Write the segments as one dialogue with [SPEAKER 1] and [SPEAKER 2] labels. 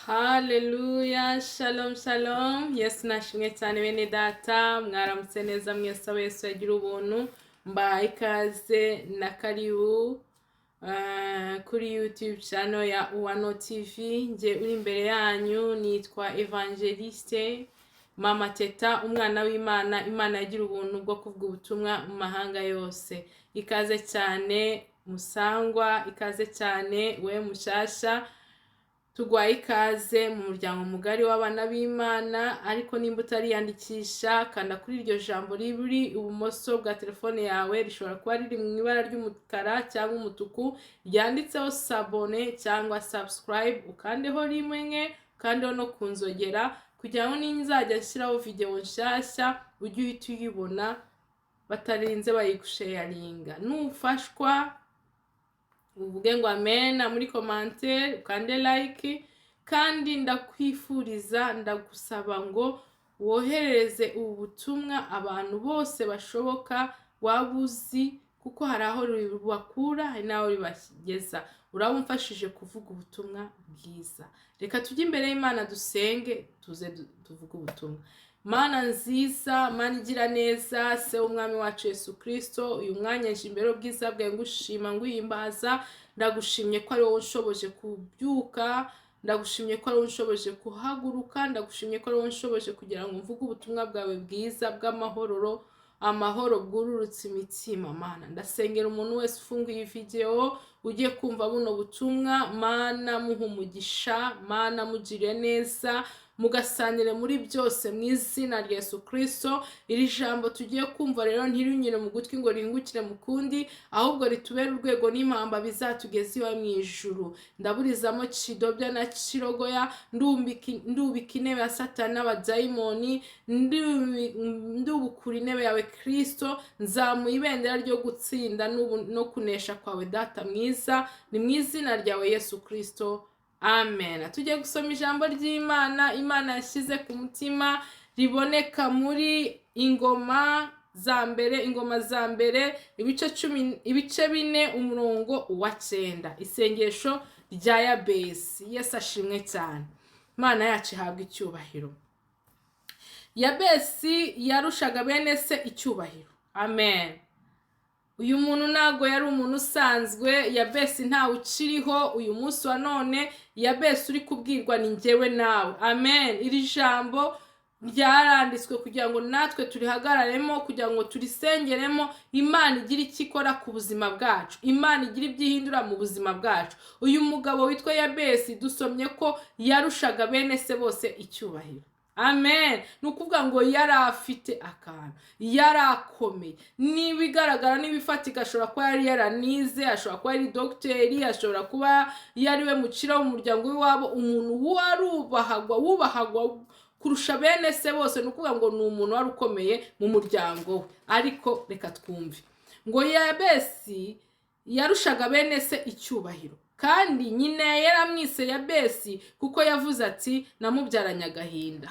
[SPEAKER 1] Haleluya, shalom shalom. Yesu nashimwe cyane bene data, mwaramutse neza mwese abo Yesu yagira ubuntu. Mbahaye ikaze na karibu kuri YouTube channel ya Uwano TV. Nje uri imbere yanyu nitwa Evangeliste Mama Teta, umwana w'Imana. Imana yagira ubuntu bwo kuvuga ubutumwa mu mahanga yose. Ikaze cyane musangwa, ikaze cyane we mushasha. Tugwaye ikaze mu muryango mugari w'abana b'Imana, ariko nimba utariyandikisha kanda kuri iryo jambo riri ibumoso bwa telefone yawe, rishobora kuba riri mu ibara ry'umukara cyangwa umutuku ryanditseho sabone cyangwa subscribe, ukandeho rimwe ukandeho no kunzogera kugira ngo ninzajya nshyiraho video nshyashya ujye uhita uyibona batarinze bayigusharinga. Nufashwa uvuge ngo amen muri commentaire, ukande like, kandi ndakwifuriza ndagusaba ngo wohereze ubu butumwa abantu bose bashoboka wabuzi, kuko hari aho ribakura hari naho ribageza. Urabumfashije kuvuga ubutumwa bwiza. Reka tujye imbere y'Imana dusenge tuze tuvuga ubutumwa. Mana nziza, Mana igira neza, se umwami wacu Yesu Kristo, uyu mwanya nje imbere ubwiza bwawe ngushima nguhimbaza. Ndagushimye ko ari wowe unshoboje kubyuka, ndagushimye ko ari wowe unshoboje kuhaguruka, ndagushimye ko ari wowe unshoboje kugira ngo mvuge ubutumwa bwawe bwiza bw'amahoro, amahoro bwururutse imitima. Mana ndasengera umuntu wese ufunguye iyi video ugiye kumva buno butumwa, Mana muhe umugisha, Mana mugire neza, mugasanire muri byose mu izina rya Yesu Kristo. Iri jambo tugiye kumva rero ntirinyure mu gutwi ngo ringukire mu kundi, ahubwo ritubere urwego n'impamba bizatugeza iwawe mu ijuru. Ndaburizamo kidobya na kirogoya, ndubika intebe ya Satani n'abadayimoni, ndubukura intebe yawe Kristo, nzamuye ibendera ryo gutsinda no kunesha kwawe Data mwiza, ni mu izina ryawe Yesu Kristo. Amen. Tujye gusoma ijambo ry'Imana Imana yashyize ku mutima, riboneka muri Ingoma za mbere ibice 4 umurongo wa 9. Isengesho rya Yabesi. Yesu ashimwe cyane. Imana yacu ihabwa icyubahiro. Yabesi yarushaga bene se icyubahiro. Amen. Uyu muntu ntago yari umuntu usanzwe. Yabesi ntawe ukiriho uyu munsi wa none. Yabesi uri kubwirwa ni njyewe nawe. Amen. Iri jambo ryaranditswe kugira ngo natwe turihagararemo, kugira ngo turisengeremo. Imana igira icyo ikora ku buzima bwacu, Imana igira ibyihindura mu buzima bwacu. Uyu mugabo witwa Yabesi dusomye ko yarushaga bene se bose icyubahiro. Amen. Nukuvuga ngo yari afite akantu, yari akomeye. Nibigaragara nibifatika, ashobora kuba yari yaranize, ashobora kuba yari docteur, ashobora kuba yari we mukira mu muryango w'iwabo, umuntu wubahagwa kurusha bene se bose. Nukuvuga ngo ni umuntu wari ukomeye mu muryango we. Ariko reka twumve ngo Yabesi yarushaga bene se icyubahiro, kandi nyine yaramwise Yabesi kuko yavuze ati namubyaranye agahinda.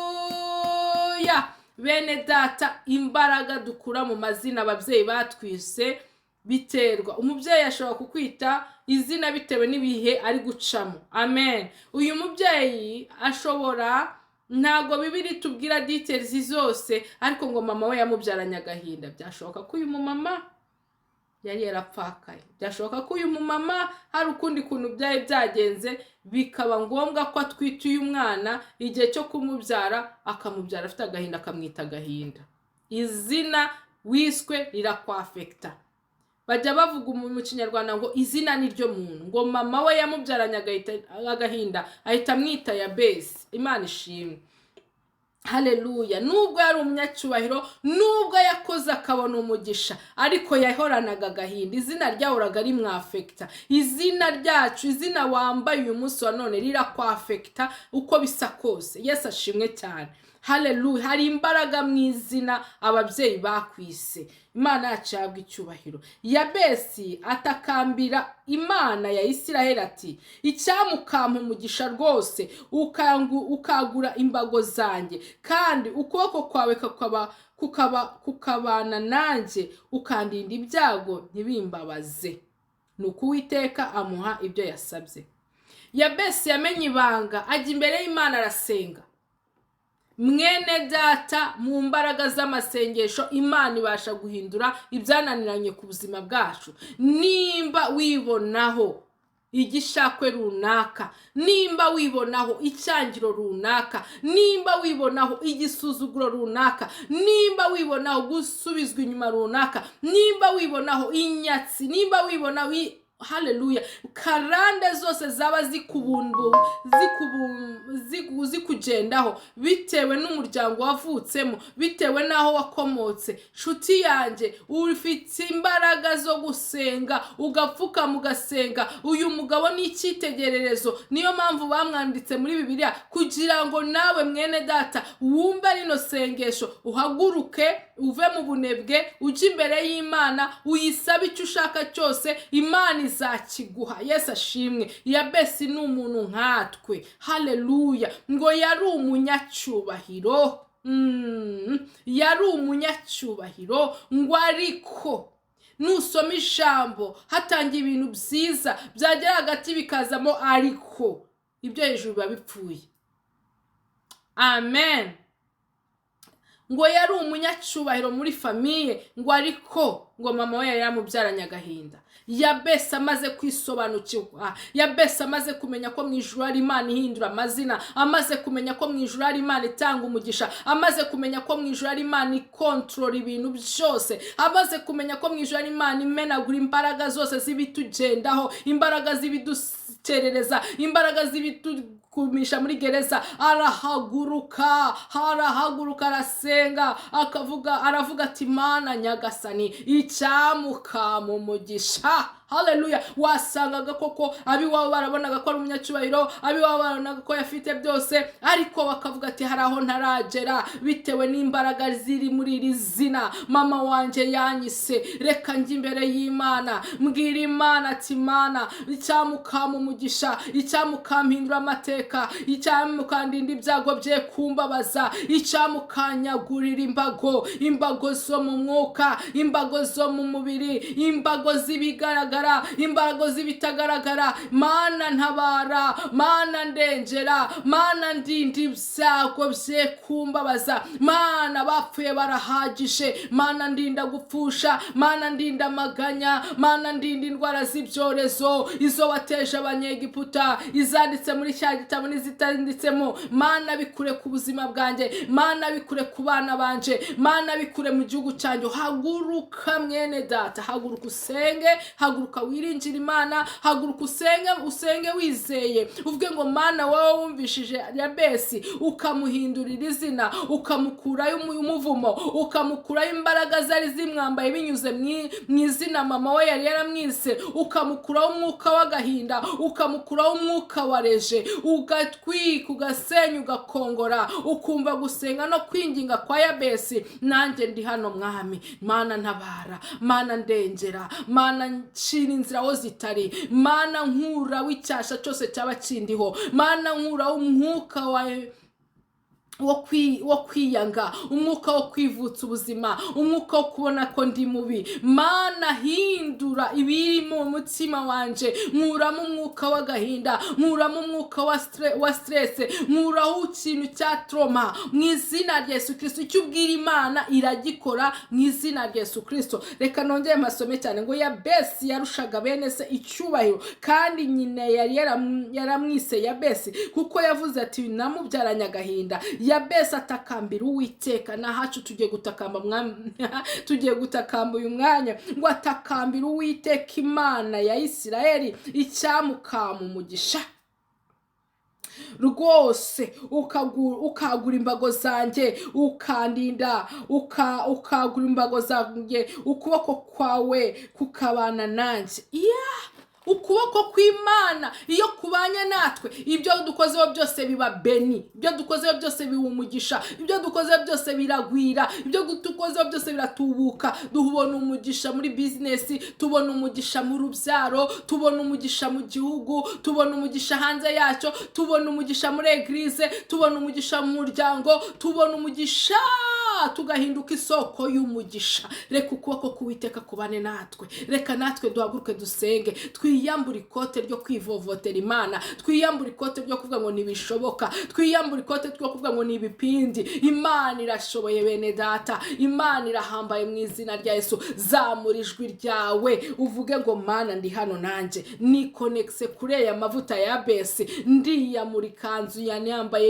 [SPEAKER 1] Haleluya. Bene data, imbaraga dukura mu mazina ababyeyi batwise biterwa. Umubyeyi ashobora kukwita izina bitewe n'ibihe ari gucamo. Amen. Uyu mubyeyi ashobora, ntago Bibiri tubwira details zose, ariko ngo mama we yamubyaranye agahinda. Byashoboka ko uyu mumama yari yarapfakaye, byashoboka ko uyu mumama hari ukundi kuntu byaye byagenze, bikaba ngombwa ko atwita uyu mwana, igihe cyo kumubyara akamubyara afite agahinda, akamwita agahinda. Izina wiswe rirakwafekta. Bajya bavuga mu Kinyarwanda ngo izina ni ryo muntu. Ngo mama we yamubyaranye agahinda ahita amwita Yabesi. Imana ishimwe. Haleluya. Nubwo yari umunyacyubahiro, nubwo yakoze akabona umugisha, ariko yahoranaga agahinda. Izina ryahoraga rimwafekta. Izina ryacu, izina wambaye uyu munsi wa none rirakwafekta uko bisa kose. Yesu ashimwe cyane. Haleluya. Hari imbaraga mu izina ababyeyi bakwise. Imana yacu ihabwa icyubahiro. Yabesi atakambira Imana ya Isiraheli ati icyamukampa umugisha rwose, ukagura imbago zanjye, kandi ukuboko kwawe kukabana nanjye, ukandinda ibyago ntibimbabaze. Nuko Uwiteka amuha ibyo yasabye. Yabesi yamenye ibanga, ajya imbere y'Imana arasenga. Mwene data, mu mbaraga z'amasengesho Imana ibasha guhindura ibyananiranye ku buzima bwacu. Nimba wibonaho igishakwe runaka, nimba wibonaho icyangiro runaka, nimba wibonaho igisuzuguro runaka, nimba wibonaho gusubizwa inyuma runaka, nimba wibonaho inyatsi, nimba wibonaho haleluya, karande zose zaba zikugendaho bitewe n'umuryango wavutsemo, bitewe naho wakomotse, nshuti yanjye, ufite imbaraga zo gusenga, ugapfuka mugasenga. Uyu mugabo ni icyitegererezo, niyo mpamvu bamwanditse muri Bibiliya kugira ngo nawe mwene data wumve rino sengesho, uhaguruke uve mu bunebwe, ujye imbere y'Imana, uyisabe icyo ushaka cyose, Imana izakiguha. Yesu ashimwe. Yabesi ni umuntu nkatwe, haleluya, ngo yari umunyacyubahiro, yari umunyacyubahiro, ngo ariko nusoma ijambo hatangiye ibintu byiza, byagera hagati bikazamo ariko, ibyo hejuru biba bipfuye. Amen. Ngo yari umunyacyubahiro muri famiye, ngo ariko ngo mama we yari yamubyaranye agahinda. Yabesi amaze kwisobanukirwa, Yabesi amaze kumenya ko mu ijuru hari Imana ihindura amazina, amaze kumenya ko mu ijuru hari Imana itanga umugisha, amaze kumenya ko mu ijuru hari Imana ikontorora ibintu byose, amaze kumenya ko mu ijuru hari Imana imenagura imbaraga zose zibitugendaho, imbaraga zibiduterereza, imbaraga zibitugumisha muri gereza. Arahaguruka arasenga, aravuga ati Mana nyagasani, icyamuka mu mugisha. Haleluya. Wasangaga koko abiwabo barabonaga ko ari umunyacyubahiro, abiwabo barabonaga ko yafite byose, ariko bakavuga ati hari aho ntaragera bitewe n'imbaraga ziri muri iri zina mama wanje yanyise. Reka njye imbere y'Imana, mbwira Imana ati Mana, icyamukama umugisha, icyamukampindura amateka, icyamukandinda ibyago bye kumbabaza, icyamukanyagurira imbago zo mu mwuka, imbago zo mu mubiri, imbago zibigaragara, imbago zibitagaragara. Mana ntabara, Mana ndengera, Mana ndinda ibyago bye kumbabaza, Mana bapfuye barahagije, Mana ndinda gupfusha, Mana ndinda amaganya, Mana ndinda indwara z'ibyorezo, izo wateje abanyegiputa, izanditse muri cya gitabo n'izitanditsemo. Mana bikure ku buzima bwanjye, Mana bikure ku bana banje, Mana bikure mu gihugu cyanjye. Haguruka mwene data, haguruka usenge, haguruka wiringira Imana, haguruka usenge wizeye, uvuge ngo Mana wowe wumvishije Yabesi ukamuhindurira izina, ukamukurayo umuvumo, ukamukurayo imbaraga zari zimwambaye binyuze mu izina mama we yari yaramwise, ukamukuraho umwuka w'agahinda, ukamukuraho umwuka wareje, ugatwika, ugasenya, ugakongora, ukumva gusenga no kwinginga kwa Yabesi. Nanjye ndi hano Mwami, Mana ntabara, Mana ndengera, Mana ncira inzira aho zitari, Mana nkura w'icyasha cyose cyaba kindiho, Mana nkura umwuka wawe wo kwiyanga, umwuka wo kwivutsa ubuzima, umwuka wo kubona ko ndi mubi. Mana hindura ibiri mu mutima wanje, nkuramo umwuka w'agahinda, nkuramo umwuka wa stress, nkuraho ikintu cya trauma mu izina rya Yesu Kristo. Icyo ubwira Imana iragikora mu izina rya Yesu Kristo. Reka nongeye masome cyane ngo Yabesi yarushaga bene se icyubahiro, kandi nyine yari yaramwise Yabesi kuko yavuze ati namubyaranye agahinda. Yabesi atakambira Uwiteka. Nahacu tugiye gutakamba tugiye gutakamba uyu mwanya, ngo atakambira Uwiteka Imana ya Isirayeli, icyamukama umugisha rwose, ukagura imbago zanjye, ukandinda, ukagura imbago zanjye, ukuboko kwawe kukabana nanjye. Ukuboko kw'Imana iyo kubanye natwe, ibyo dukozeho byose biba beni, ibyo dukozeho byose biba umugisha, ibyo dukozeho byose biragwira, ibyo dukozeho byose biratubuka. Tubona umugisha muri business, tubona umugisha mu rubyaro, tubona umugisha mu gihugu, tubona umugisha hanze yacyo, tubona umugisha muri eglise, tubona umugisha mu muryango, tubona umugisha tugahinduka isoko y'umugisha. Reka ukuboko k'Uwiteka kubane natwe, reka natwe duhaguruke dusenge, twiyambure ikote ryo kwivovotera Imana, twiyambure ikote ryo kuvuga ngo ntibishoboka, twiyambure ikote ryo kuvuga ngo n'ibipindi. Imana irashoboye bene data, Imana irahambaye mu izina rya Yesu. Zamura ijwi ryawe uvuge ngo Mana ndi hano nanjye nikonekse kuri aya mavuta ya besi, ndiyamura ikanzu yambaye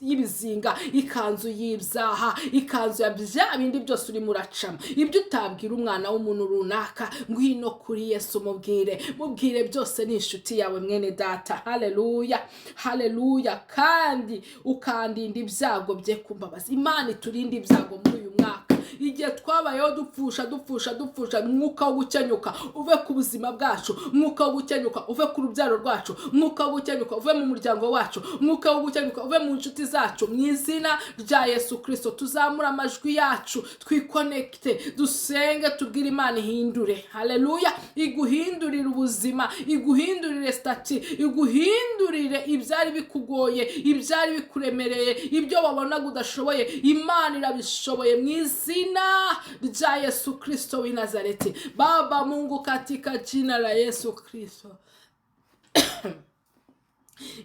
[SPEAKER 1] y'ibizinga, ikanzu y'ibyaha, ikanzu ya bya bindi byose urimo uracamo, ibyo utabwira umwana w'umuntu runaka. Ngwino kuri Yesu mubwire byose ni inshuti yawe mwene data. Haleluya, haleluya. Kandi ukandinda ibyago bye kumbabaza. Imana iturinde ibyago muri uyu mwaka. Igihe twabayeho dupfusha, mwuka wo gukenyuka uve ku buzima bwacu, mwuka wo gukenyuka uve ku rubyaro rwacu, mwuka wo gukenyuka uve mu muryango wacu, mwuka wo gukenyuka uve mu nshuti zacu. Mu izina rya Yesu Kristo tuzamura amajwi yacu, twikonekte, dusenge, tubwire Imana ihindure. Haleluya. Iguhindurire ubuzima, iguhindurire stati, iguhindurire ibyari bikugoye, ibyari bikuremereye, ibyo wabonaga udashoboye. Imana irabishoboye mu izina rya Yesu Kristo w'i Nazareti. Baba Mungu, katika jina la Yesu Kristo.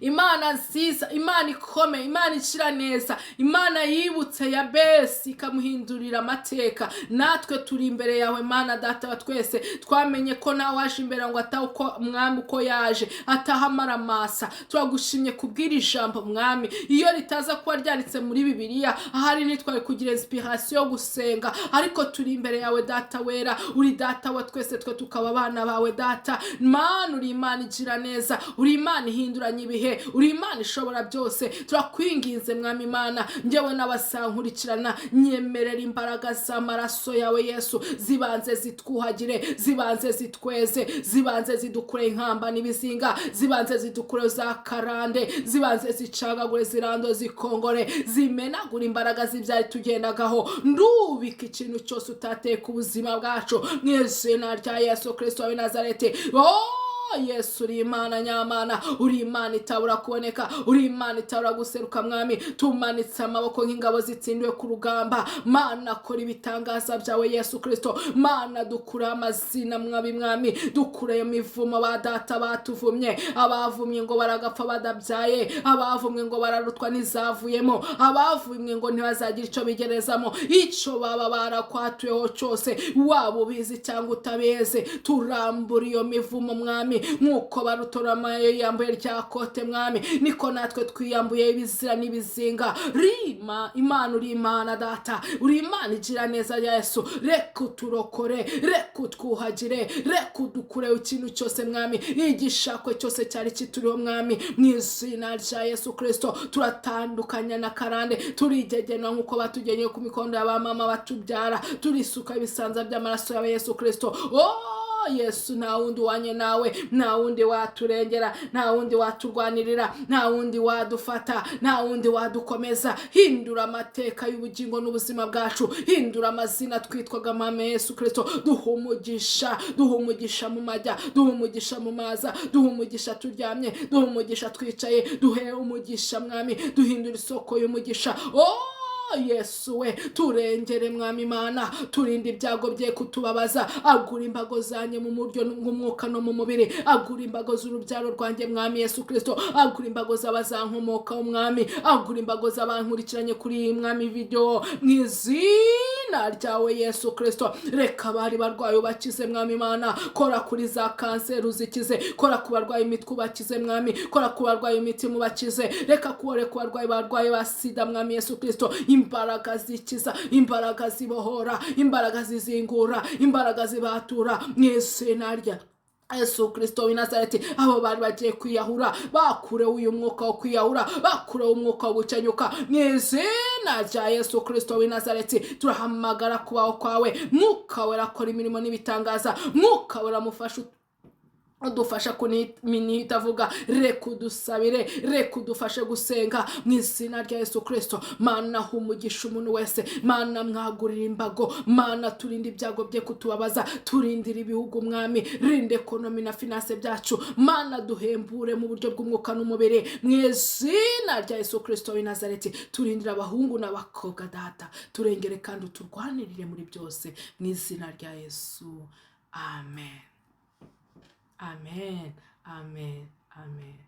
[SPEAKER 1] Imana nziza, Imana ikome, Imana ishira neza, Imana yibutse ya besi ikamuhindurira amateka. Natwe turi imbere yawe Mana data wa twese, twamenye ko nawe waje imbere ngo ataha uko mwami uko yaje, atahamara amasa. Turagushimye kubwira ijambo mwami, iyo ritaza kuba ryanditse muri Bibiliya ahari nitwaye kugira inspiration yo gusenga, ariko turi imbere yawe data wera, uri data wa twese, twe tukaba abana bawe data. Mana uri Imana igira neza, uri Imana ihinduranye ibihe, uri Imana ishobora byose. Turakwinginze mwami Imana, njyewe n'abasankurikirana, nyemerera imbaraga z'amaraso yawe Yesu zibanze zitwuhagire, zibanze zitweze, zibanze zidukure inkamba n'ibizinga, zibanze zidukure za karande, zibanze zicagagure zirando zikongore, zimenagura imbaraga z'ibyari tugendagaho. Ndubika ikintu cyose utateye ku buzima bwacu mu izina rya Yesu Kristo w'i Nazareti. Yesu uri Imana nyamana, uri Imana itabura kuboneka, uri Imana itabura guseruka mwami. Tumanitse amaboko nk'ingabo zitsindiwe ku rugamba. Mana kora ibitangaza byawe Yesu Kristo. Mana dukure amazina mwami, dukure imivumo ba data batuvumye, abavumye ngo baragapfa badabyaye, abavumye ngo bararutwa n'izavuyemo, abavumye ngo ntibazagira icyo bigerezamo, icyo baba barakwatuyeho cyose, waba ubizi cyangwa utabeze. Turambura iyo mivumo mwami, nkuko barutoramaye yambaye rya kote mwami, niko natwe twiyambuye ibizira n'ibizinga. Rima Imana, uri Imana data, uri Imana igira neza Yesu. Reka uturokore, reka utwuhagire, reka udukure ikintu cyose mwami, igishakwe cyose cyari kituriho mwami, mu izina rya Yesu Kristo. Turatandukanya na karande, turigegena nkuko batugenye ku mikondo y'abamama batubyara, turisuka ibisanza by'amaraso ya Yesu Kristo. Yesu, nta wundi wanye nawe, nta wundi waturengera, nta wundi waturwanirira, nta wundi wadufata, nta wundi wadukomeza. Hindura amateka y'ubugingo n'ubuzima bwacu, hindura amazina twitwaga mame Yesu Kristo. Duhumugisha mu majya, duhumugisha mu maza, duhumugisha turyamye, duhumugisha twicaye, duhe umugisha mwami, duhindura isoko y'umugisha. Yesu we, turengere mwami Imana, turinde ibyago bye kutubabaza. Agura imbago zanye mu muryo n'umwuka no mu mubiri, agura imbago z'urubyaro rwanjye mwami Yesu Kristo, agura imbago z'abazankomoka umwami, agura imbago z'abankurikiranye kuri iyi mwami video, mu izina ryawe Yesu Kristo. Reka bari barwaye ubakize mwami Imana, kora kuri za kanseri uzikize, kora ku barwaye imitwe ubakize mwami, kora ku barwaye imitima ubakize, reka kuore ku barwaye ba sida mwami Yesu Kristo. Imbaraga zikiza, imbaraga zibohora, imbaraga zizingura, imbaraga zibatura, mu izina rya Yesu Kristo w'i Nazareti. Abo bari bagiye kwiyahura, bakure uyu mwuka wo kwiyahura, bakure umwuka wo gukenyuka, mu izina rya Yesu Kristo w'i Nazareti. Turahamagara kubaho kwawe, mwuka wera akora imirimo n'ibitangaza, mwuka wera mufasha udufasha kunimini avuga reka udusabire, reka udufashe gusenga mu izina rya Yesu Kristo. Mana humugisha umuntu wese, Mana mwagurira imbago, Mana turinde ibyago bye kutubabaza, turindira ibihugu mwami, rinde ekonomi na finance byacu, Mana duhembure mu buryo bw'umwuka n'umubiri mu izina rya Yesu Kristo w'i Nazareti. Turindira abahungu n'abakobwa data, turengere kandi uturwanirire muri byose mu izina rya Yesu. Amen. Amen. Amen. Amen.